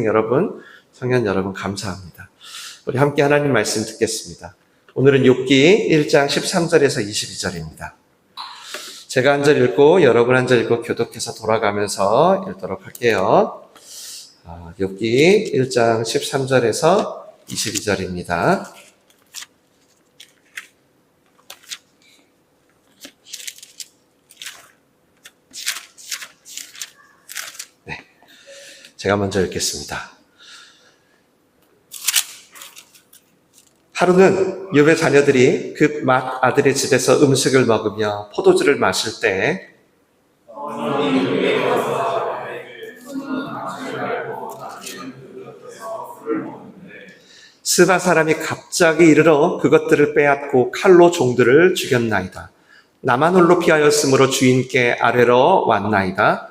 여러분, 청년 여러분 감사합니다. 우리 함께 하나님 말씀 듣겠습니다. 오늘은 욥기 1장 13절에서 22절입니다. 제가 한 절 읽고 여러분 한 절 읽고 교독해서 돌아가면서 읽도록 할게요. 욥기 1장 13절에서 22절입니다. 제가 먼저 읽겠습니다. 하루는 욥의 자녀들이 그 맏 아들의 집에서 음식을 먹으며 포도주를 마실 때 스바 사람이 갑자기 이르러 그것들을 빼앗고 칼로 종들을 죽였나이다. 나만 홀로 피하였으므로 주인께 아뢰러 왔나이다.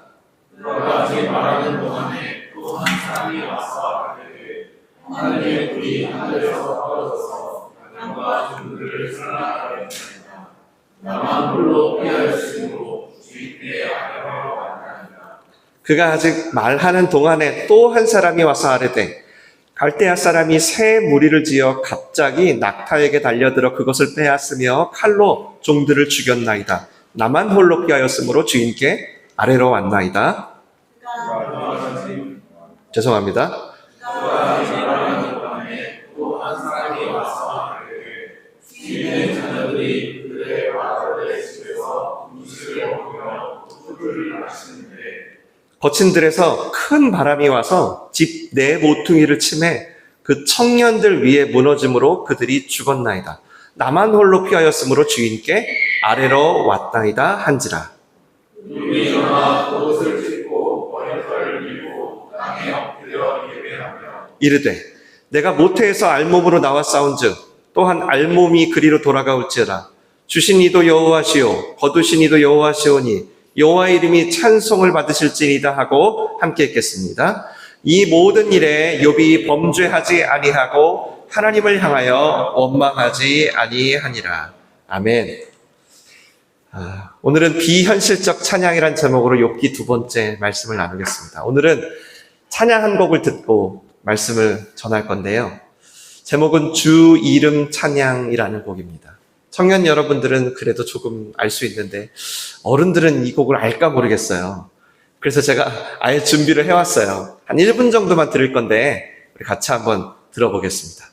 하늘의 불이 하늘에서 떨어져서 땅과 jun들을 살라하였나이다. 나만 홀로 피하였으므로 주인께 아뢰러 왔나이다. 그가 아직 말하는 동안에 또 한 사람이 와서 아뢰되 갈대아 사람이 새 무리를 지어 갑자기 낙타에게 달려들어 그것을 빼앗으며 칼로 종들을 죽였나이다. 나만 홀로 피하였으므로 주인께 아뢰러 왔나이다. 죄송합니다. 거친 들에서 큰 바람이 와서 집 내 모퉁이를 치매 그 청년들 위에 무너짐으로 그들이 죽었나이다. 나만 홀로 피하였으므로 주인께 아뢰러 왔나이다 한지라. 이르되 내가 모태에서 알몸으로 나와 싸운즉 또한 알몸이 그리로 돌아가올지어다. 주신 이도 여호와시오 거두신 이도 여호와시오니 여호와의 이름이 찬송을 받으실지니이다 하고 함께 읽겠습니다. 이 모든 일에 욥이 범죄하지 아니하고 하나님을 향하여 원망하지 아니하니라. 아멘. 오늘은 비현실적 찬양이란 제목으로 욥기 두 번째 말씀을 나누겠습니다. 오늘은 찬양 한 곡을 듣고 말씀을 전할 건데요. 제목은 주 이름 찬양이라는 곡입니다. 청년 여러분들은 그래도 조금 알 수 있는데 어른들은 이 곡을 알까 모르겠어요. 그래서 제가 아예 준비를 해왔어요. 한 1분 정도만 들을 건데 우리 같이 한번 들어보겠습니다.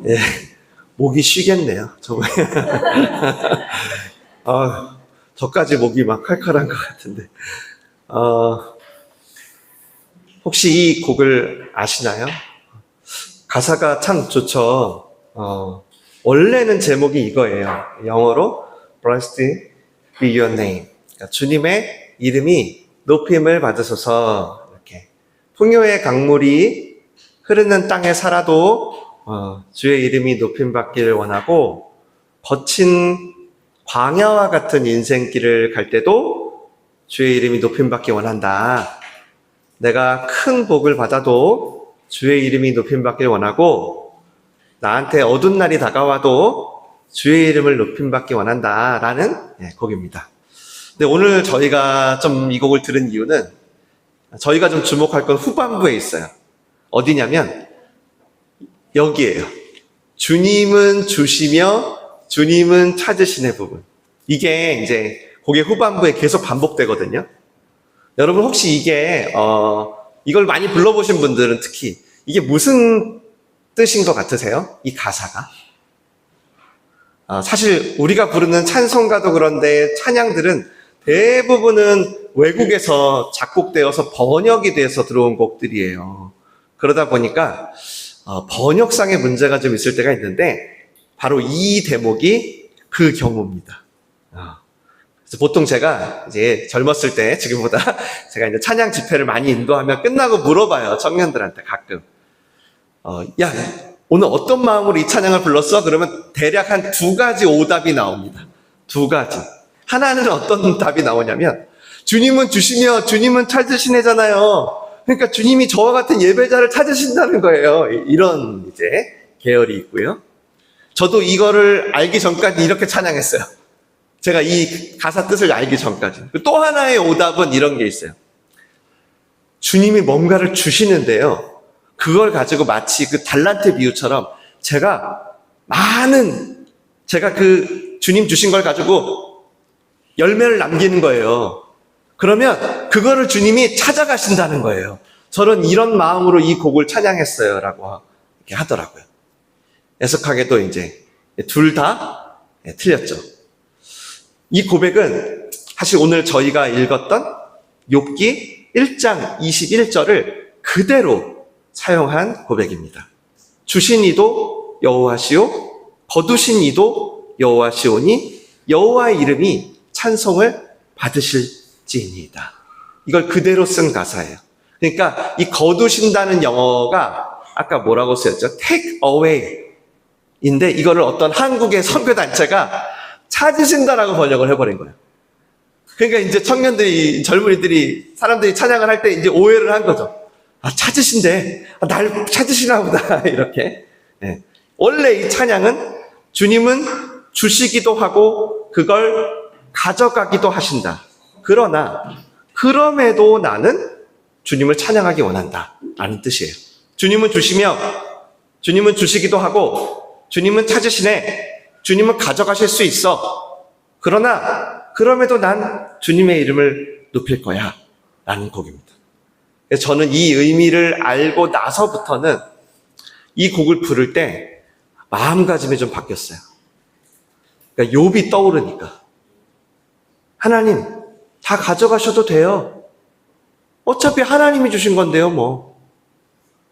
예, 목이 쉬겠네요. 정말. 저까지 목이 막 칼칼한 것 같은데. 혹시 이 곡을 아시나요? 가사가 참 좋죠. 원래는 제목이 이거예요. 영어로 Blessed be your name. 그러니까 주님의 이름이 높임을 받으소서. 이렇게 풍요의 강물이 흐르는 땅에 살아도 주의 이름이 높임 받기를 원하고, 거친 광야와 같은 인생길을 갈 때도 주의 이름이 높임 받기 원한다. 내가 큰 복을 받아도 주의 이름이 높임 받기를 원하고, 나한테 어두운 날이 다가와도 주의 이름을 높임 받기 원한다 라는 곡입니다. 근데 오늘 저희가 좀 이 곡을 들은 이유는, 저희가 좀 주목할 건 후반부에 있어요. 어디냐면 여기에요. 주님은 주시며 주님은 찾으시는 부분. 이게 이제 곡의 후반부에 계속 반복되거든요. 여러분 혹시 이걸 많이 불러보신 분들은 특히 이게 무슨 뜻인 것 같으세요? 이 가사가? 사실 우리가 부르는 찬송가도 그런데 찬양들은 대부분은 외국에서 작곡되어서 번역이 돼서 들어온 곡들이에요. 그러다 보니까 번역상의 문제가 좀 있을 때가 있는데, 바로 이 대목이 그 경우입니다. 그래서 보통 제가 이제 젊었을 때, 지금보다 제가 이제 찬양 집회를 많이 인도하면 끝나고 물어봐요. 청년들한테 가끔. 야, 오늘 어떤 마음으로 이 찬양을 불렀어? 그러면 대략 한 2가지 오답이 나옵니다. 2가지. 하나는 어떤 답이 나오냐면, 주님은 주시며 주님은 찾으시네잖아요. 그러니까 주님이 저와 같은 예배자를 찾으신다는 거예요. 이런 이제 계열이 있고요. 저도 이거를 알기 전까지 이렇게 찬양했어요. 제가 이 가사 뜻을 알기 전까지. 또 하나의 오답은 이런 게 있어요. 주님이 뭔가를 주시는데요, 그걸 가지고 마치 그 달란트 비유처럼 제가 그 주님 주신 걸 가지고 열매를 남기는 거예요. 그러면 그거를 주님이 찾아가신다는 거예요. 저는 이런 마음으로 이 곡을 찬양했어요 라고 이렇게 하더라고요. 애석하게도 이제 둘 다 틀렸죠. 이 고백은 사실 오늘 저희가 읽었던 욥기 1장 21절을 그대로 사용한 고백입니다. 주신 이도 여호와시오, 거두신 이도 여호와시오니 여호와의 이름이 찬송을 받으실지니이다. 이걸 그대로 쓴 가사예요. 그러니까 이 거두신다는 영어가 아까 뭐라고 쓰였죠? take away 인데, 이거를 어떤 한국의 선교단체가 찾으신다라고 번역을 해버린 거예요. 그러니까 이제 청년들이, 젊은이들이, 사람들이 찬양을 할 때 이제 오해를 한 거죠. 찾으신대. 날 찾으시나 보다. 이렇게. 원래 이 찬양은 주님은 주시기도 하고 그걸 가져가기도 하신다. 그럼에도 나는 주님을 찬양하기 원한다 라는 뜻이에요. 주님은 주시며 주님은 주시기도 하고 주님은 찾으시네. 주님은 가져가실 수 있어. 그럼에도 난 주님의 이름을 높일 거야 라는 곡입니다. 그래서 저는 이 의미를 알고 나서부터는 이 곡을 부를 때 마음가짐이 좀 바뀌었어요. 그러니까 욥이 떠오르니까, 하나님 다 가져가셔도 돼요. 어차피 하나님이 주신 건데요 뭐.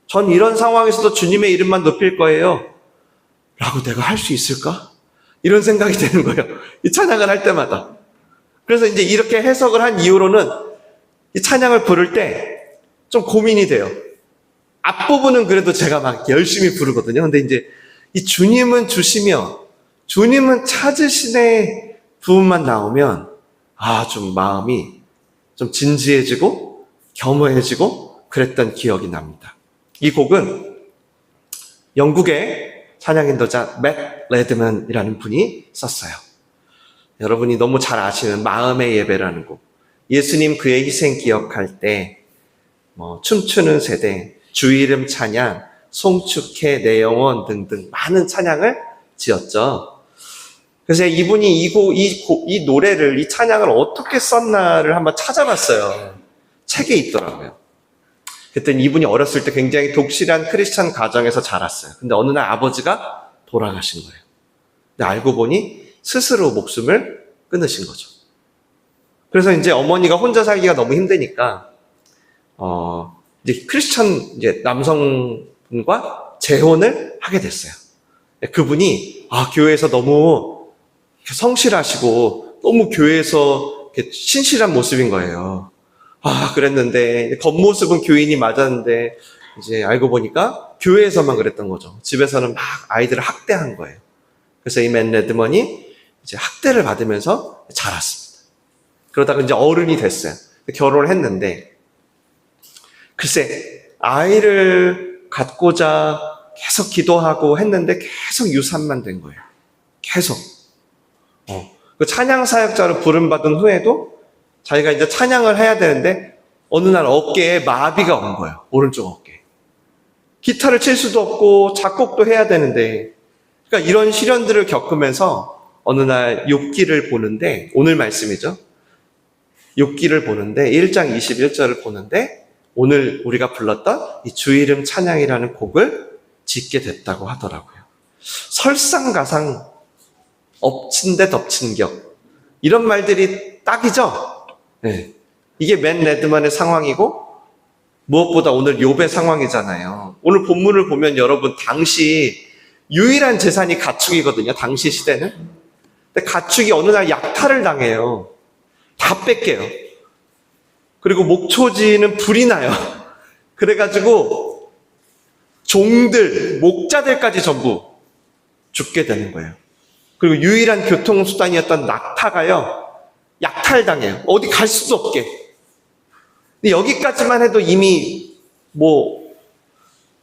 전 이런 상황에서도 주님의 이름만 높일 거예요 라고 내가 할 수 있을까? 이런 생각이 드는 거예요. 이 찬양을 할 때마다. 그래서 이제 이렇게 해석을 한 이후로는 이 찬양을 부를 때 좀 고민이 돼요. 앞부분은 그래도 제가 막 열심히 부르거든요. 근데 이제 이 주님은 주시며 주님은 찾으시네 부분만 나오면 좀 마음이 좀 진지해지고 겸허해지고 그랬던 기억이 납니다. 이 곡은 영국의 찬양 인도자 맷 레드먼이라는 분이 썼어요. 여러분이 너무 잘 아시는 마음의 예배라는 곡, 예수님 그의 희생 기억할 때, 춤추는 세대, 주 이름 찬양, 송축해 내 영혼 등등 많은 찬양을 지었죠. 그래서 이분이 이 노래를, 이 찬양을 어떻게 썼나를 한번 찾아봤어요. 책에 있더라고요. 그랬더니 이분이 어렸을 때 굉장히 독실한 크리스찬 가정에서 자랐어요. 근데 어느 날 아버지가 돌아가신 거예요. 근데 알고 보니 스스로 목숨을 끊으신 거죠. 그래서 이제 어머니가 혼자 살기가 너무 힘드니까 이제 크리스찬 이제 남성분과 재혼을 하게 됐어요. 그분이 교회에서 너무 성실하시고 너무 교회에서 신실한 모습인 거예요. 그랬는데 겉모습은 교인이 맞았는데 이제 알고 보니까 교회에서만 그랬던 거죠. 집에서는 막 아이들을 학대한 거예요. 그래서 이 맨 레드먼이 이제 학대를 받으면서 자랐습니다. 그러다가 이제 어른이 됐어요. 결혼을 했는데 글쎄 아이를 갖고자 계속 기도하고 했는데 계속 유산만 된 거예요. 계속. 그 찬양 사역자로 부름받은 후에도 자기가 이제 찬양을 해야 되는데 어느 날 어깨에 마비가 온 거예요. 오른쪽 어깨. 기타를 칠 수도 없고 작곡도 해야 되는데 그러니까 이런 시련들을 겪으면서 어느 날 욥기를 보는데 오늘 말씀이죠. 욥기를 보는데 1장 21절을 보는데 오늘 우리가 불렀던 이 주 이름 찬양이라는 곡을 짓게 됐다고 하더라고요. 설상가상 엎친 데 덮친 격 이런 말들이 딱이죠. 네. 이게 맨 레드먼의 상황이고 무엇보다 오늘 욥의 상황이잖아요. 오늘 본문을 보면 여러분 당시 유일한 재산이 가축이거든요. 당시 시대는. 근데 가축이 어느 날 약탈을 당해요. 다 뺏겨요. 그리고 목초지는 불이 나요. 그래가지고 종들, 목자들까지 전부 죽게 되는 거예요. 그리고 유일한 교통수단이었던 낙타가요. 약탈당해요. 어디 갈 수도 없게. 근데 여기까지만 해도 이미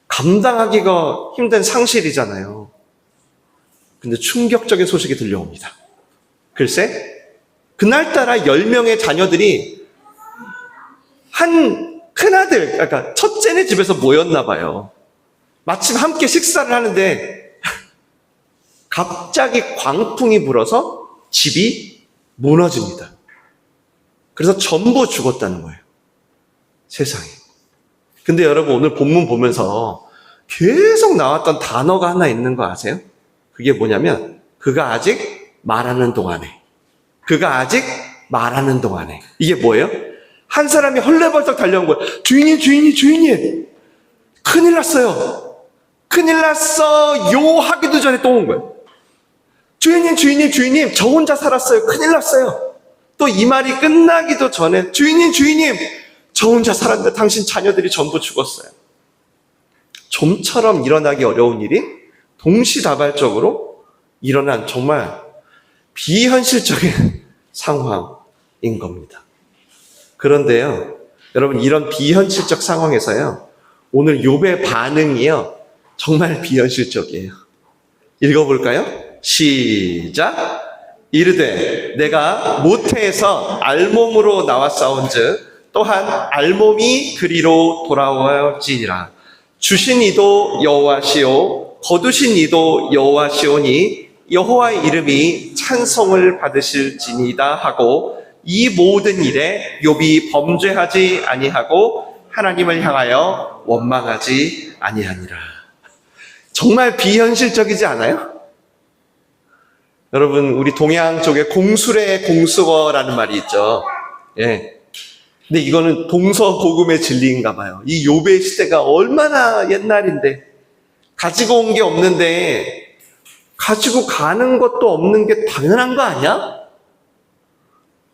감당하기가 힘든 상실이잖아요. 근데 충격적인 소식이 들려옵니다. 글쎄, 그날따라 10명의 자녀들이 한 큰아들, 그러니까 첫째네 집에서 모였나 봐요. 마침 함께 식사를 하는데 갑자기 광풍이 불어서 집이 무너집니다. 그래서 전부 죽었다는 거예요. 세상에. 근데 여러분 오늘 본문 보면서 계속 나왔던 단어가 하나 있는 거 아세요? 그게 뭐냐면 그가 아직 말하는 동안에. 그가 아직 말하는 동안에. 이게 뭐예요? 한 사람이 헐레벌떡 달려온 거예요. 주인님. 큰일 났어요. 큰일 났어. 요 하기도 전에 또 온 거예요. 주인님. 저 혼자 살았어요. 큰일 났어요. 또 이 말이 끝나기도 전에 주인님. 저 혼자 살았는데 당신 자녀들이 전부 죽었어요. 좀처럼 일어나기 어려운 일이 동시다발적으로 일어난 정말 비현실적인 상황인 겁니다. 그런데요, 여러분 이런 비현실적 상황에서요, 오늘 욥의 반응이요, 정말 비현실적이에요. 읽어볼까요? 시작! 이르되 내가 모태에서 알몸으로 나왔사온즉 또한 알몸이 그리로 돌아올지니라. 주신 이도 여호와시오 거두신 이도 여호와시오니 여호와의 이름이 찬송을 받으실지니이다 하고 이 모든 일에 욥이 범죄하지 아니하고 하나님을 향하여 원망하지 아니하니라. 정말 비현실적이지 않아요? 여러분 우리 동양 쪽에 공술의 공수어라는 말이 있죠. 예. 근데 이거는 동서고금의 진리인가 봐요. 이 욥의 시대가 얼마나 옛날인데 가지고 온 게 없는데 가지고 가는 것도 없는 게 당연한 거 아니야?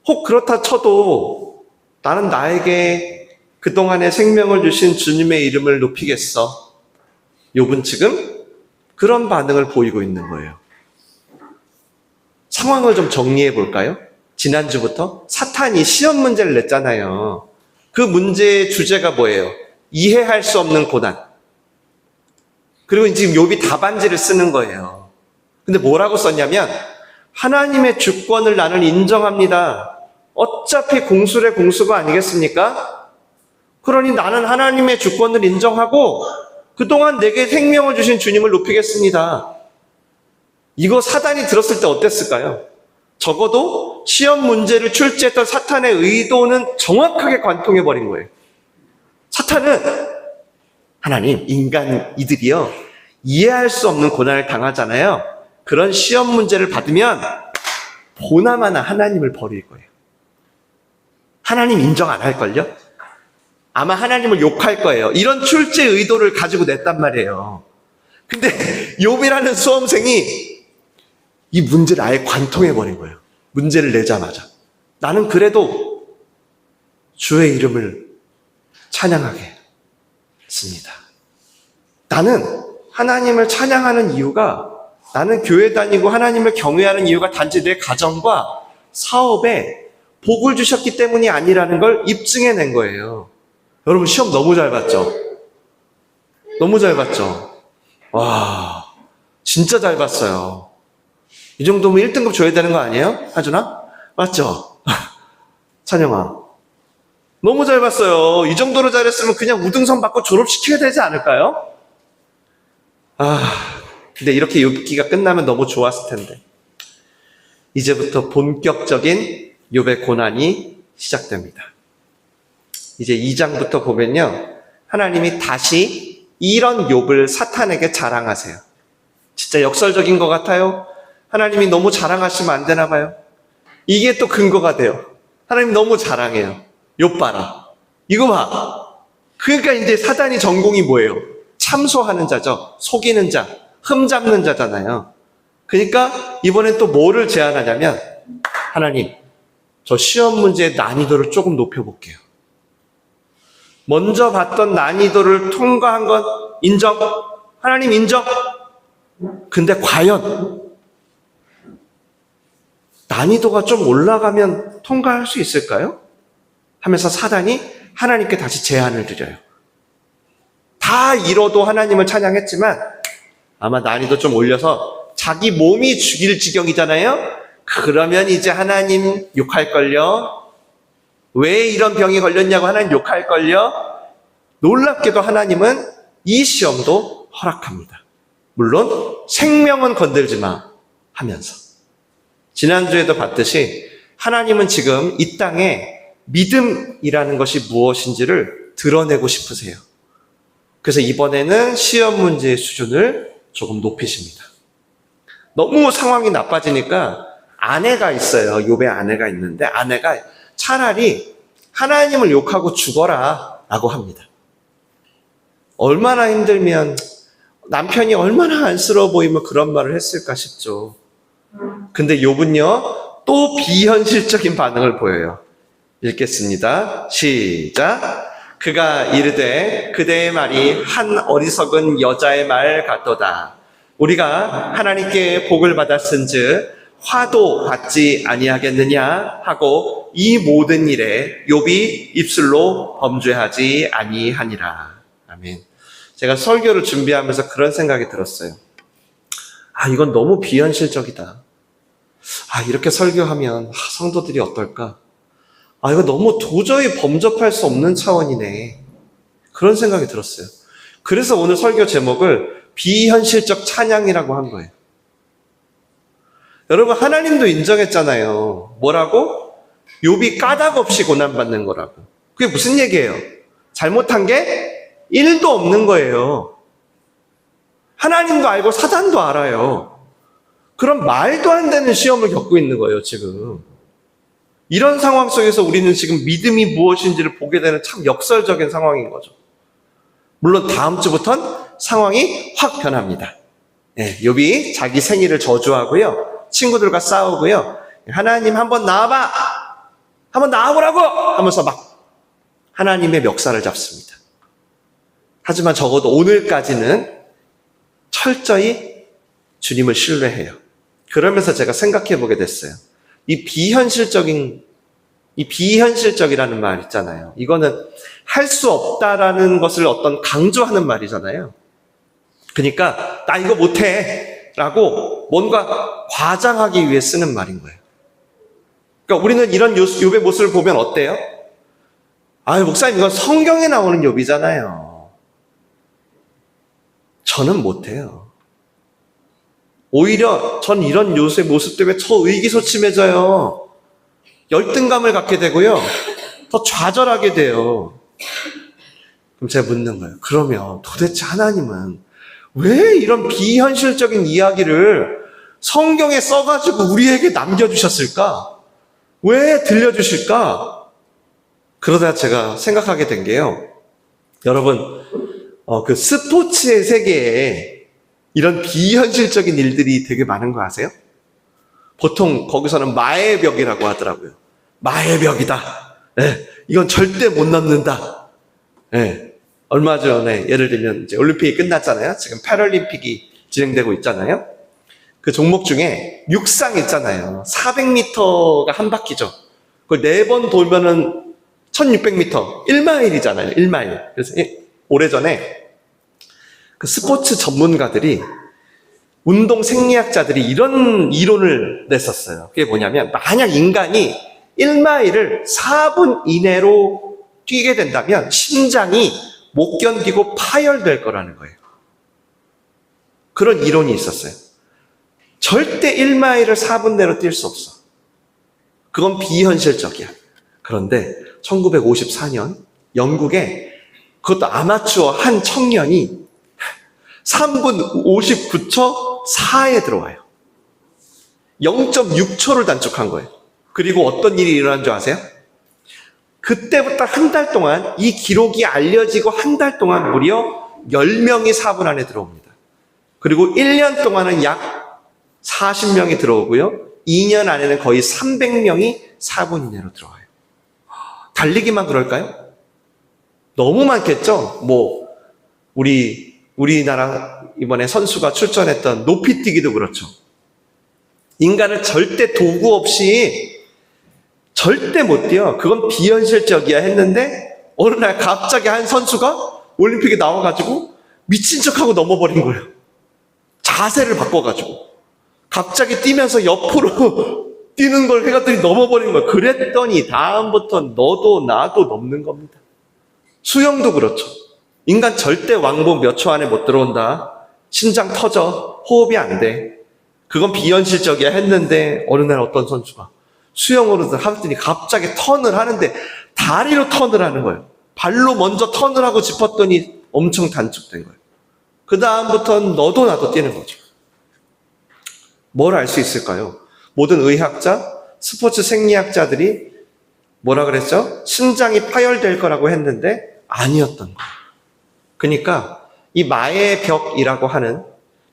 혹 그렇다 쳐도 나는 나에게 그동안의 생명을 주신 주님의 이름을 높이겠어. 욥은 지금 그런 반응을 보이고 있는 거예요. 상황을 좀 정리해 볼까요? 지난주부터 사탄이 시험 문제를 냈잖아요. 그 문제의 주제가 뭐예요? 이해할 수 없는 고난. 그리고 지금 욥이 답안지를 쓰는 거예요. 근데 뭐라고 썼냐면 하나님의 주권을 나는 인정합니다. 어차피 공술의 공수가 아니겠습니까? 그러니 나는 하나님의 주권을 인정하고 그동안 내게 생명을 주신 주님을 높이겠습니다. 이거 사단이 들었을 때 어땠을까요? 적어도 시험 문제를 출제했던 사탄의 의도는 정확하게 관통해버린 거예요. 사탄은 하나님, 인간 이들이요 이해할 수 없는 고난을 당하잖아요. 그런 시험 문제를 받으면 보나마나 하나님을 버릴 거예요. 하나님 인정 안 할걸요? 아마 하나님을 욕할 거예요. 이런 출제 의도를 가지고 냈단 말이에요. 근데 욥이라는 수험생이 이 문제를 아예 관통해버린 거예요. 문제를 내자마자. 나는 그래도 주의 이름을 찬양하게 했습니다. 나는 하나님을 찬양하는 이유가, 나는 교회 다니고 하나님을 경외하는 이유가 단지 내 가정과 사업에 복을 주셨기 때문이 아니라는 걸 입증해낸 거예요. 여러분 시험 너무 잘 봤죠? 너무 잘 봤죠? 와, 진짜 잘 봤어요. 이 정도면 1등급 줘야 되는 거 아니에요? 하준아? 맞죠? 찬영아. 너무 잘 봤어요. 이 정도로 잘했으면 그냥 우등선 받고 졸업시켜야 되지 않을까요? 근데 이렇게 욥기가 끝나면 너무 좋았을 텐데. 이제부터 본격적인 욥의 고난이 시작됩니다. 이제 2장부터 보면요, 하나님이 다시 이런 욥을 사탄에게 자랑하세요. 진짜 역설적인 것 같아요. 하나님이 너무 자랑하시면 안 되나 봐요. 이게 또 근거가 돼요. 하나님 너무 자랑해요. 욥 봐라. 이거 봐. 그러니까 이제 사단이 전공이 뭐예요? 참소하는 자죠. 속이는 자, 흠잡는 자잖아요. 그러니까 이번엔 또 뭐를 제안하냐면, 하나님, 저 시험 문제의 난이도를 조금 높여볼게요. 먼저 봤던 난이도를 통과한 건 인정. 하나님 인정. 근데 과연 난이도가 좀 올라가면 통과할 수 있을까요? 하면서 사단이 하나님께 다시 제안을 드려요. 다 잃어도 하나님을 찬양했지만 아마 난이도 좀 올려서 자기 몸이 죽일 지경이잖아요. 그러면 이제 하나님 욕할걸요. 왜 이런 병이 걸렸냐고 하나님 욕할걸요. 놀랍게도 하나님은 이 시험도 허락합니다. 물론 생명은 건들지 마 하면서. 지난주에도 봤듯이 하나님은 지금 이 땅에 믿음이라는 것이 무엇인지를 드러내고 싶으세요. 그래서 이번에는 시험 문제의 수준을 조금 높이십니다. 너무 상황이 나빠지니까 아내가 있어요. 욥의 아내가 있는데 아내가 차라리 하나님을 욕하고 죽어라 라고 합니다. 얼마나 힘들면, 남편이 얼마나 안쓰러워 보이면 그런 말을 했을까 싶죠. 근데 욥은요 또 비현실적인 반응을 보여요. 읽겠습니다. 시작. 그가 이르되 그대의 말이 한 어리석은 여자의 말 같도다. 우리가 하나님께 복을 받았은즉 화도 받지 아니하겠느냐 하고 이 모든 일에 욥이 입술로 범죄하지 아니하니라. 아멘. 제가 설교를 준비하면서 그런 생각이 들었어요. 이건 너무 비현실적이다. 이렇게 설교하면 성도들이 어떨까? 이거 너무 도저히 범접할 수 없는 차원이네. 그런 생각이 들었어요. 그래서 오늘 설교 제목을 비현실적 찬양이라고 한 거예요. 여러분, 하나님도 인정했잖아요. 뭐라고? 욥이 까닭 없이 고난받는 거라고. 그게 무슨 얘기예요? 잘못한 게 1도 없는 거예요. 하나님도 알고 사단도 알아요. 그럼 말도 안 되는 시험을 겪고 있는 거예요, 지금. 이런 상황 속에서 우리는 지금 믿음이 무엇인지를 보게 되는 참 역설적인 상황인 거죠. 물론 다음 주부터는 상황이 확 변합니다. 욥이 자기 생일을 저주하고요. 친구들과 싸우고요. 하나님 한번 나와봐! 한번 나와보라고! 하면서 막 하나님의 멱살을 잡습니다. 하지만 적어도 오늘까지는 철저히 주님을 신뢰해요. 그러면서 제가 생각해 보게 됐어요. 이 비현실적이라는 말 있잖아요. 이거는 할 수 없다라는 것을 어떤 강조하는 말이잖아요. 그러니까 나 이거 못해 라고 뭔가 과장하기 위해 쓰는 말인 거예요. 그러니까 우리는 이런 욥의 모습을 보면 어때요? 목사님 이건 성경에 나오는 욥이잖아요. 저는 못해요. 오히려 전 이런 욥의 모습 때문에 더 의기소침해져요. 열등감을 갖게 되고요. 더 좌절하게 돼요. 그럼 제가 묻는 거예요. 그러면 도대체 하나님은 왜 이런 비현실적인 이야기를 성경에 써가지고 우리에게 남겨주셨을까? 왜 들려주실까? 그러다 제가 생각하게 된 게요. 여러분, 그 스포츠의 세계에 이런 비현실적인 일들이 되게 많은 거 아세요? 보통 거기서는 마의 벽이라고 하더라고요. 마의 벽이다. 이건 절대 못 넘는다. 예. 얼마 전에 예를 들면 이제 올림픽이 끝났잖아요. 지금 패럴림픽이 진행되고 있잖아요. 그 종목 중에 육상 있잖아요. 400m가 한 바퀴죠. 그걸 4번 돌면은 1600m, 1마일이잖아요. 1마일. 그래서 오래전에 그 스포츠 전문가들이, 운동 생리학자들이 이런 이론을 냈었어요. 그게 뭐냐면, 만약 인간이 1마일을 4분 이내로 뛰게 된다면 심장이 못 견디고 파열될 거라는 거예요. 그런 이론이 있었어요. 절대 1마일을 4분 내로 뛸 수 없어. 그건 비현실적이야. 그런데 1954년 영국에 그것도 아마추어 한 청년이 3분 59초 4에 들어와요. 0.6초를 단축한 거예요. 그리고 어떤 일이 일어난 줄 아세요? 그때부터 한 달 동안, 이 기록이 알려지고 한 달 동안 무려 10명이 4분 안에 들어옵니다. 그리고 1년 동안은 약 40명이 들어오고요. 2년 안에는 거의 300명이 4분 이내로 들어와요. 달리기만 그럴까요? 너무 많겠죠? 우리나라 이번에 선수가 출전했던 높이뛰기도 그렇죠. 인간은 절대 도구 없이 절대 못 뛰어. 그건 비현실적이야 했는데 어느 날 갑자기 한 선수가 올림픽에 나와가지고 미친 척하고 넘어버린 거예요. 자세를 바꿔가지고 갑자기 뛰면서 옆으로 뛰는 걸 해갔더니 넘어버린 거예요. 그랬더니 다음부터 너도 나도 넘는 겁니다. 수영도 그렇죠. 인간 절대 왕복 몇 초 안에 못 들어온다. 심장 터져. 호흡이 안 돼. 그건 비현실적이야 했는데 어느 날 어떤 선수가 수영으로 하더니 갑자기 턴을 하는데 다리로 턴을 하는 거예요. 발로 먼저 턴을 하고 짚었더니 엄청 단축된 거예요. 그 다음부터는 너도 나도 뛰는 거죠. 뭘 알 수 있을까요? 모든 의학자, 스포츠 생리학자들이 뭐라 그랬죠? 심장이 파열될 거라고 했는데 아니었던 거예요. 그러니까 이 마의 벽이라고 하는,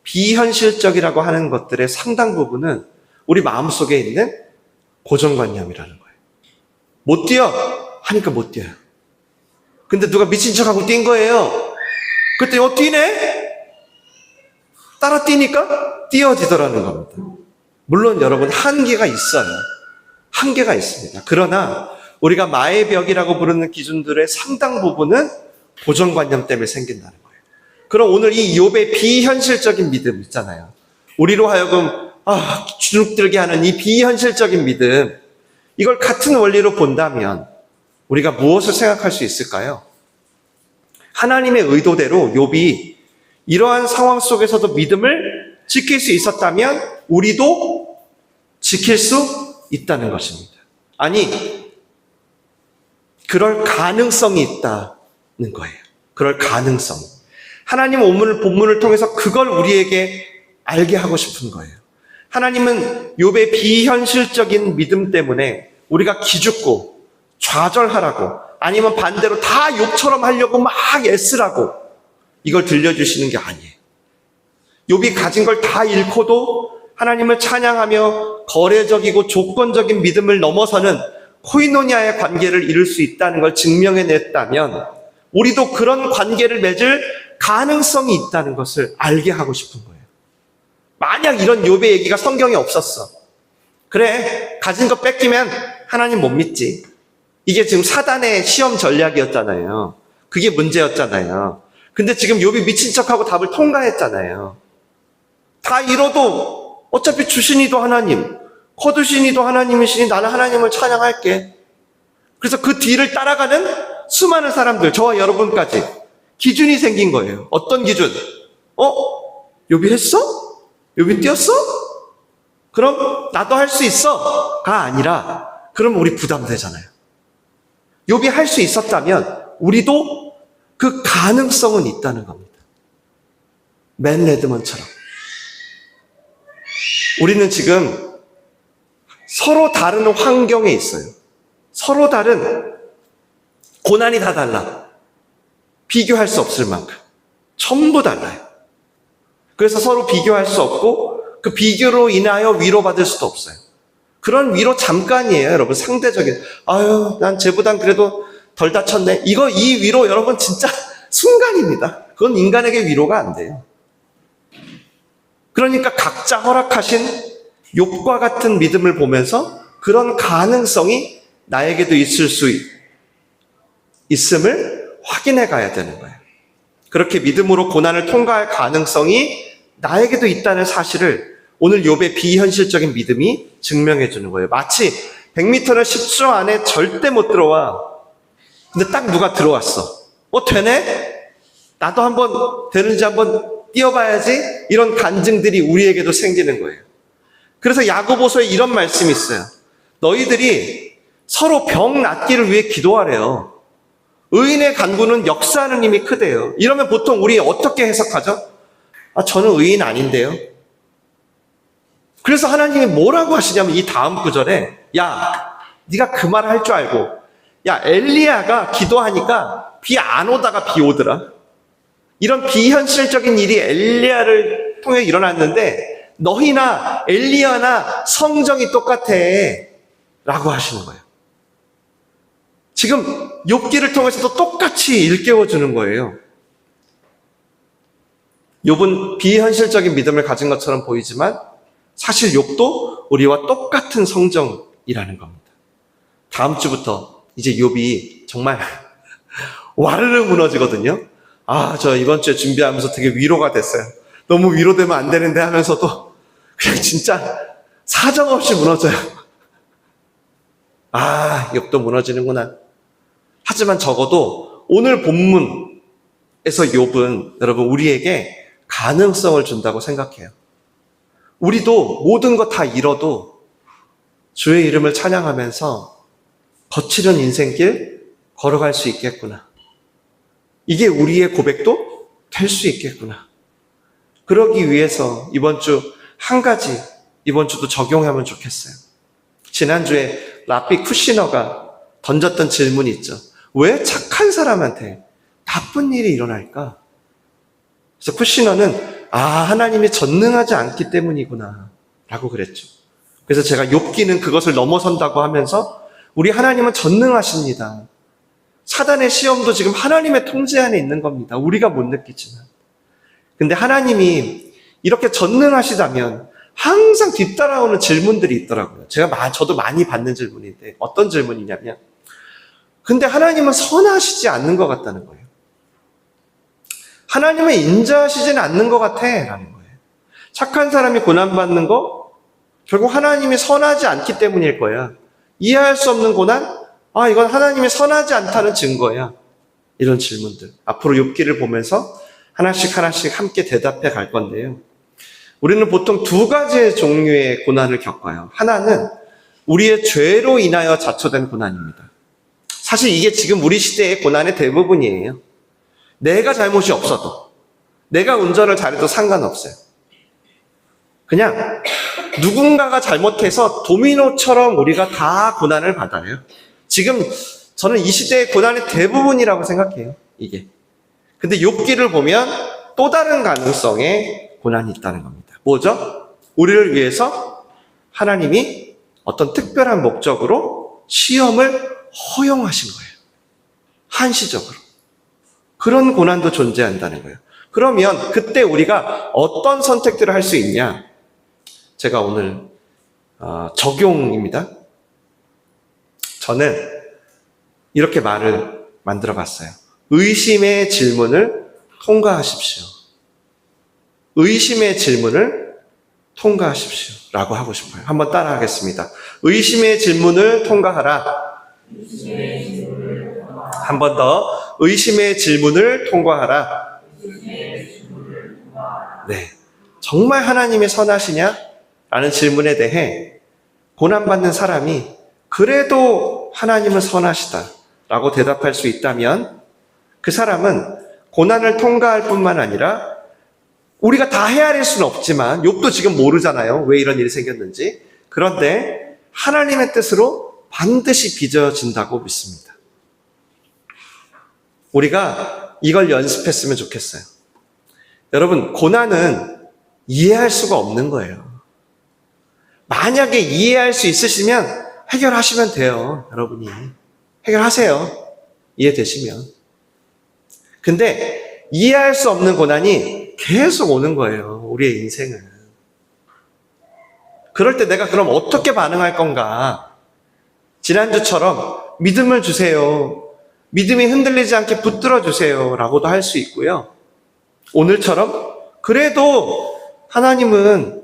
비현실적이라고 하는 것들의 상당 부분은 우리 마음속에 있는 고정관념이라는 거예요. 못 뛰어 하니까 못 뛰어요. 근데 누가 미친 척하고 뛴 거예요. 그랬더니 뛰네? 따라 뛰니까 뛰어지더라는 겁니다. 물론 여러분, 한계가 있어요. 한계가 있습니다. 그러나 우리가 마의 벽이라고 부르는 기준들의 상당 부분은 고정관념 때문에 생긴다는 거예요. 그럼 오늘 이 욥의 비현실적인 믿음 있잖아요. 우리로 하여금 주눅들게 하는 이 비현실적인 믿음, 이걸 같은 원리로 본다면 우리가 무엇을 생각할 수 있을까요? 하나님의 의도대로 욥이 이러한 상황 속에서도 믿음을 지킬 수 있었다면 우리도 지킬 수 있다는 것입니다. 아니, 그럴 가능성이 있다는 거예요. 그럴 가능성. 하나님 본문을 통해서 그걸 우리에게 알게 하고 싶은 거예요. 하나님은 욥의 비현실적인 믿음 때문에 우리가 기죽고 좌절하라고, 아니면 반대로 다 욥처럼 하려고 막 애쓰라고 이걸 들려주시는 게 아니에요. 욥이 가진 걸 다 잃고도 하나님을 찬양하며 거래적이고 조건적인 믿음을 넘어서는 코이노니아의 관계를 이룰 수 있다는 걸 증명해냈다면 우리도 그런 관계를 맺을 가능성이 있다는 것을 알게 하고 싶은 거예요. 만약 이런 욥의 얘기가 성경에 없었어. 그래, 가진 거 뺏기면 하나님 못 믿지. 이게 지금 사단의 시험 전략이었잖아요. 그게 문제였잖아요. 근데 지금 욥이 미친 척하고 답을 통과했잖아요. 다 잃어도 어차피 주신이도 하나님, 거두신이도 하나님이시니 나는 하나님을 찬양할게. 그래서 그 뒤를 따라가는 수많은 사람들, 저와 여러분까지 기준이 생긴 거예요. 어떤 기준? 욥이 했어? 욥이 뛰었어? 그럼 나도 할 수 있어? 가 아니라, 그럼 우리 부담되잖아요. 욥이 할 수 있었다면 우리도 그 가능성은 있다는 겁니다. 맨 레드먼처럼. 우리는 지금 서로 다른 환경에 있어요. 서로 다른 고난이 다 달라. 비교할 수 없을 만큼. 전부 달라요. 그래서 서로 비교할 수 없고 그 비교로 인하여 위로받을 수도 없어요. 그런 위로 잠깐이에요, 여러분. 상대적인. 아유, 난 쟤보단 그래도 덜 다쳤네. 이 위로 여러분 진짜 순간입니다. 그건 인간에게 위로가 안 돼요. 그러니까 각자 허락하신 욥과 같은 믿음을 보면서 그런 가능성이 나에게도 있을 수 있음을 확인해 가야 되는 거예요. 그렇게 믿음으로 고난을 통과할 가능성이 나에게도 있다는 사실을 오늘 욥의 비현실적인 믿음이 증명해 주는 거예요. 마치 100m를 10초 안에 절대 못 들어와. 근데 딱 누가 들어왔어. 되네? 나도 한번 되는지 한번 뛰어봐야지. 이런 간증들이 우리에게도 생기는 거예요. 그래서 야고보서에 이런 말씀이 있어요. 너희들이 서로 병 낫기를 위해 기도하래요. 의인의 간구는 역사하는 힘이 크대요. 이러면 보통 우리 어떻게 해석하죠? 저는 의인 아닌데요. 그래서 하나님이 뭐라고 하시냐면 이 다음 구절에 야, 네가 그 말 할 줄 알고 야, 엘리야가 기도하니까 비 안 오다가 비 오더라. 이런 비현실적인 일이 엘리야를 통해 일어났는데 너희나 엘리야나 성정이 똑같아 라고 하시는 거예요. 지금 욥기를 통해서도 똑같이 일깨워주는 거예요. 욥은 비현실적인 믿음을 가진 것처럼 보이지만 사실 욥도 우리와 똑같은 성정이라는 겁니다. 다음 주부터 이제 욥이 정말 와르르 무너지거든요. 저 이번 주에 준비하면서 되게 위로가 됐어요. 너무 위로되면 안 되는데 하면서도 그냥 진짜 사정없이 무너져요. 욥도 무너지는구나. 하지만 적어도 오늘 본문에서 욥은 여러분 우리에게 가능성을 준다고 생각해요. 우리도 모든 거 다 잃어도 주의 이름을 찬양하면서 거칠은 인생길 걸어갈 수 있겠구나. 이게 우리의 고백도 될 수 있겠구나. 그러기 위해서 이번 주 한 가지 이번 주도 적용하면 좋겠어요. 지난주에 라피 쿠시너가 던졌던 질문이 있죠. 왜 착한 사람한테 나쁜 일이 일어날까? 그래서 쿠시너는 하나님이 전능하지 않기 때문이구나 라고 그랬죠. 그래서 제가 욥기는 그것을 넘어선다고 하면서 우리 하나님은 전능하십니다. 사단의 시험도 지금 하나님의 통제 안에 있는 겁니다. 우리가 못 느끼지만. 근데 하나님이 이렇게 전능하시다면 항상 뒤따라오는 질문들이 있더라고요. 저도 많이 받는 질문인데 어떤 질문이냐면 근데 하나님은 선하시지 않는 것 같다는 거예요. 하나님은 인자하시지는 않는 것 같아 라는 거예요. 착한 사람이 고난받는 거 결국 하나님이 선하지 않기 때문일 거야. 이해할 수 없는 고난? 이건 하나님이 선하지 않다는 증거야. 이런 질문들. 앞으로 욥기를 보면서 하나씩 함께 대답해 갈 건데요. 우리는 보통 두 가지의 종류의 고난을 겪어요. 하나는 우리의 죄로 인하여 자초된 고난입니다. 사실 이게 지금 우리 시대의 고난의 대부분이에요. 내가 잘못이 없어도, 내가 운전을 잘해도 상관없어요. 그냥 누군가가 잘못해서 도미노처럼 우리가 다 고난을 받아요. 지금 저는 이 시대의 고난의 대부분이라고 생각해요. 이게. 근데 욥기를 보면 또 다른 가능성의 고난이 있다는 겁니다. 뭐죠? 우리를 위해서 하나님이 어떤 특별한 목적으로 시험을 허용하신 거예요. 한시적으로. 그런 고난도 존재한다는 거예요. 그러면 그때 우리가 어떤 선택들을 할 수 있냐? 제가 오늘 적용입니다. 저는 이렇게 말을 만들어 봤어요. 의심의 질문을 통과하십시오. 의심의 질문을 통과하십시오. 라고 하고 싶어요. 한번 따라 하겠습니다. 의심의 질문을 통과하라. 한 번 더. 의심의 질문을 통과하라. 네. 정말 하나님이 선하시냐? 라는 질문에 대해 고난받는 사람이 그래도 하나님은 선하시다 라고 대답할 수 있다면 그 사람은 고난을 통과할 뿐만 아니라 우리가 다 헤아릴 수는 없지만 욥도 지금 모르잖아요. 왜 이런 일이 생겼는지. 그런데 하나님의 뜻으로 반드시 빚어진다고 믿습니다. 우리가 이걸 연습했으면 좋겠어요. 여러분, 고난은 이해할 수가 없는 거예요. 만약에 이해할 수 있으시면 해결하시면 돼요. 여러분이. 해결하세요. 이해되시면. 근데 이해할 수 없는 고난이 계속 오는 거예요. 우리의 인생은. 그럴 때 내가 그럼 어떻게 반응할 건가? 지난주처럼 믿음을 주세요. 믿음이 흔들리지 않게 붙들어 주세요. 라고도 할 수 있고요. 오늘처럼 그래도 하나님은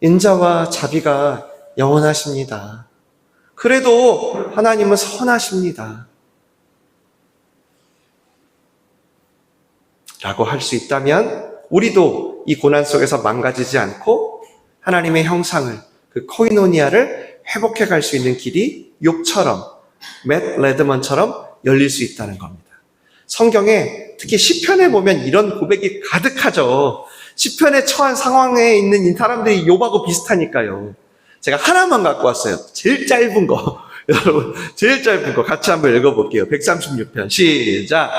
인자와 자비가 영원하십니다. 그래도 하나님은 선하십니다. 라고 할 수 있다면 우리도 이 고난 속에서 망가지지 않고 하나님의 형상을, 그 코이노니아를 회복해 갈 수 있는 길이 욥처럼, 맷 레드먼처럼 열릴 수 있다는 겁니다. 성경에 특히 시편에 보면 이런 고백이 가득하죠. 시편에 처한 상황에 있는 이 사람들이 욥하고 비슷하니까요. 제가 하나만 갖고 왔어요. 제일 짧은 거. 여러분, 제일 짧은 거 같이 한번 읽어볼게요. 136편 시작.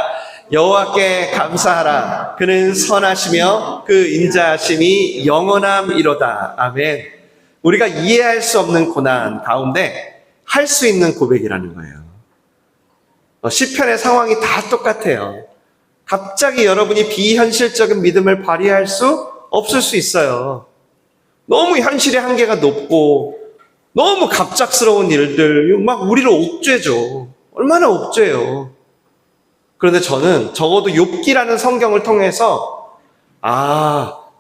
여호와께 감사하라. 그는 선하시며 그 인자하심이 영원함이로다. 아멘. 우리가 이해할 수 없는 고난 가운데 할 수 있는 고백이라는 거예요. 시편의 상황이 다 똑같아요. 갑자기 여러분이 비현실적인 믿음을 발휘할 수 없을 수 있어요. 너무 현실의 한계가 높고 너무 갑작스러운 일들 막 우리를 옥죄죠. 얼마나 옥죄요. 그런데 저는 적어도 욥기라는 성경을 통해서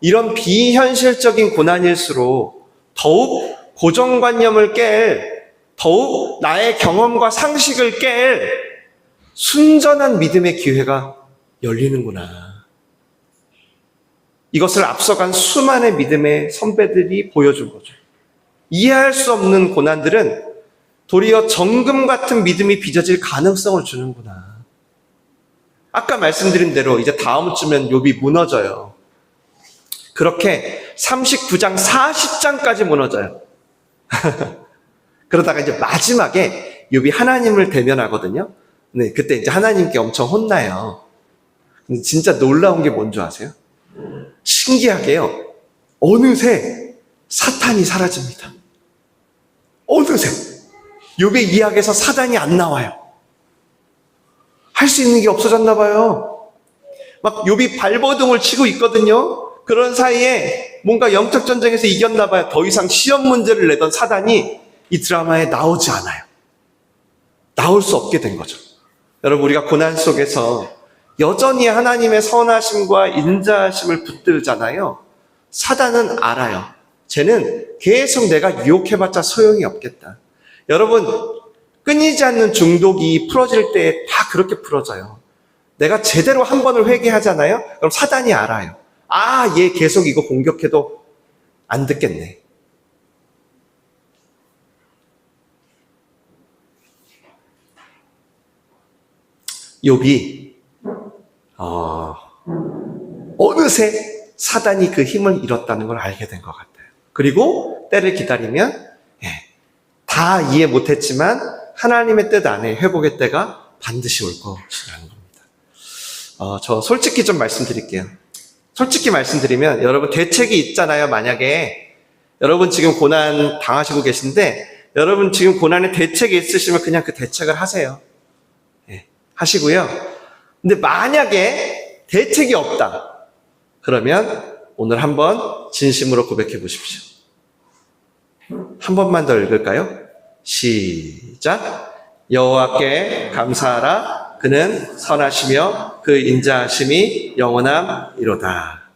이런 비현실적인 고난일수록 더욱 고정관념을 깰, 더욱 나의 경험과 상식을 깰 순전한 믿음의 기회가 열리는구나. 이것을 앞서간 수많은 믿음의 선배들이 보여준 거죠. 이해할 수 없는 고난들은 도리어 정금 같은 믿음이 빚어질 가능성을 주는구나. 아까 말씀드린 대로 이제 다음 주면 욥이 무너져요. 그렇게 39장, 40장까지 무너져요. 그러다가 이제 마지막에 욥이 하나님을 대면하거든요. 네, 그때 이제 하나님께 엄청 혼나요. 근데 진짜 놀라운 게 뭔지 아세요? 신기하게요. 어느새 사탄이 사라집니다. 어느새. 욥의 이야기에서 사단이 안 나와요. 할 수 있는 게 없어졌나 봐요. 막 욥이 발버둥을 치고 있거든요. 그런 사이에 뭔가 영적 전쟁에서 이겼나 봐요. 더 이상 시험 문제를 내던 사단이 이 드라마에 나오지 않아요. 나올 수 없게 된 거죠. 여러분, 우리가 고난 속에서 여전히 하나님의 선하심과 인자하심을 붙들잖아요. 사단은 알아요. 쟤는 계속 내가 유혹해봤자 소용이 없겠다. 여러분, 끊이지 않는 중독이 풀어질 때 다 그렇게 풀어져요. 내가 제대로 한 번을 회개하잖아요. 그럼 사단이 알아요. 얘 계속 이거 공격해도 안 듣겠네. 욥이 어느새 사단이 그 힘을 잃었다는 걸 알게 된 것 같아요. 그리고 때를 기다리면 다 이해 못했지만 하나님의 뜻 안에 회복의 때가 반드시 올 것이라는 겁니다. 저 솔직히 좀 말씀드릴게요. 솔직히 말씀드리면 여러분 대책이 있잖아요. 만약에 여러분 지금 고난 당하시고 계신데 여러분 지금 고난에 대책이 있으시면 그냥 그 대책을 하세요. 하시고요. 근데 만약에 대책이 없다. 그러면 오늘 한번 진심으로 고백해 보십시오. 한 번만 더 읽을까요? 시작. 여호와께 감사하라. 그는 선하시며 그 인자하심이 영원함이로다.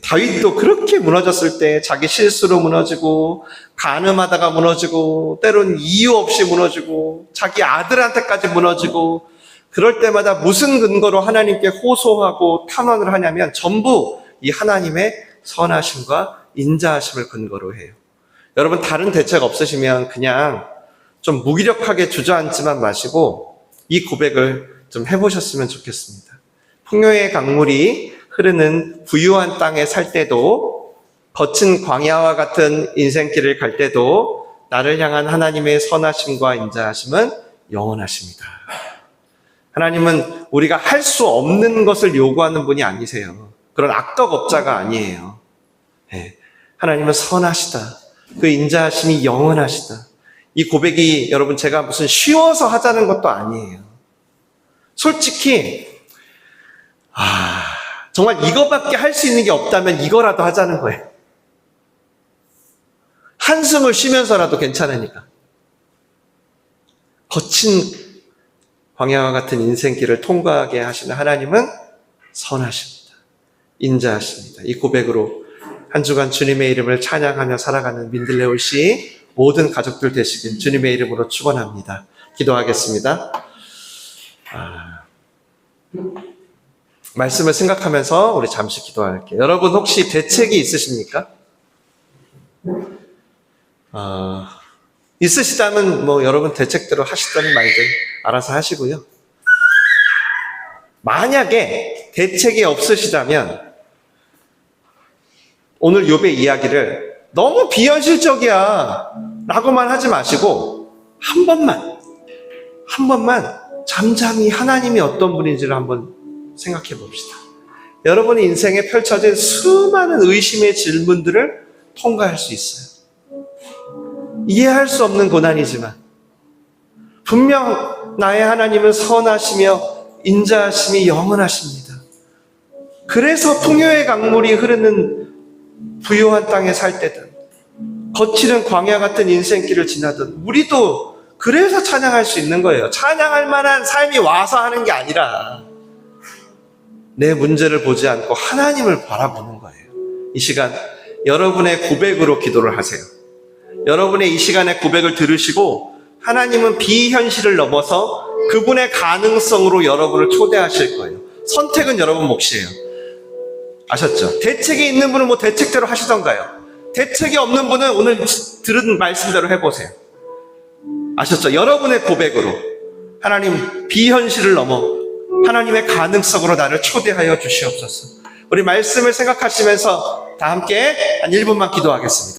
다윗도 그렇게 무너졌을 때 자기 실수로 무너지고 간음하다가 무너지고 때로는 이유 없이 무너지고 자기 아들한테까지 무너지고 그럴 때마다 무슨 근거로 하나님께 호소하고 탄원을 하냐면 전부 이 하나님의 선하심과 인자하심을 근거로 해요. 여러분 다른 대책 없으시면 그냥 좀 무기력하게 주저앉지만 마시고 이 고백을 좀 해보셨으면 좋겠습니다. 풍요의 강물이 흐르는 부유한 땅에 살 때도 거친 광야와 같은 인생길을 갈 때도 나를 향한 하나님의 선하심과 인자하심은 영원하십니다. 하나님은 우리가 할 수 없는 것을 요구하는 분이 아니세요. 그런 악덕업자가 아니에요. 하나님은 선하시다. 그 인자하심이 영원하시다. 이 고백이 여러분 제가 무슨 쉬워서 하자는 것도 아니에요. 솔직히 정말 이거밖에 할 수 있는 게 없다면 이거라도 하자는 거예요. 한숨을 쉬면서라도 괜찮으니까. 거친 광야와 같은 인생길을 통과하게 하시는 하나님은 선하십니다. 인자하십니다. 이 고백으로 한 주간 주님의 이름을 찬양하며 살아가는 민들레올씨 모든 가족들 되시길 주님의 이름으로 축원합니다. 기도하겠습니다. 말씀을 생각하면서 우리 잠시 기도할게요. 여러분 혹시 대책이 있으십니까? 있으시다면 여러분 대책대로 하시던 말들 알아서 하시고요. 만약에 대책이 없으시다면 오늘 욥의 이야기를 너무 비현실적이야 라고만 하지 마시고 한 번만 잠잠히 하나님이 어떤 분인지를 한번 생각해 봅시다. 여러분의 인생에 펼쳐진 수많은 의심의 질문들을 통과할 수 있어요. 이해할 수 없는 고난이지만 분명 나의 하나님은 선하시며 인자하심이 영원하십니다. 그래서 풍요의 강물이 흐르는 부요한 땅에 살 때든 거칠은 광야 같은 인생길을 지나든 우리도 그래서 찬양할 수 있는 거예요. 찬양할 만한 삶이 와서 하는 게 아니라 내 문제를 보지 않고 하나님을 바라보는 거예요. 이 시간 여러분의 고백으로 기도를 하세요. 여러분의 이 시간의 고백을 들으시고 하나님은 비현실을 넘어서 그분의 가능성으로 여러분을 초대하실 거예요. 선택은 여러분 몫이에요. 아셨죠? 대책이 있는 분은 대책대로 하시던가요? 대책이 없는 분은 오늘 들은 말씀대로 해보세요. 아셨죠? 여러분의 고백으로 하나님 비현실을 넘어 하나님의 가능성으로 나를 초대하여 주시옵소서. 우리 말씀을 생각하시면서 다 함께 한 1분만 기도하겠습니다.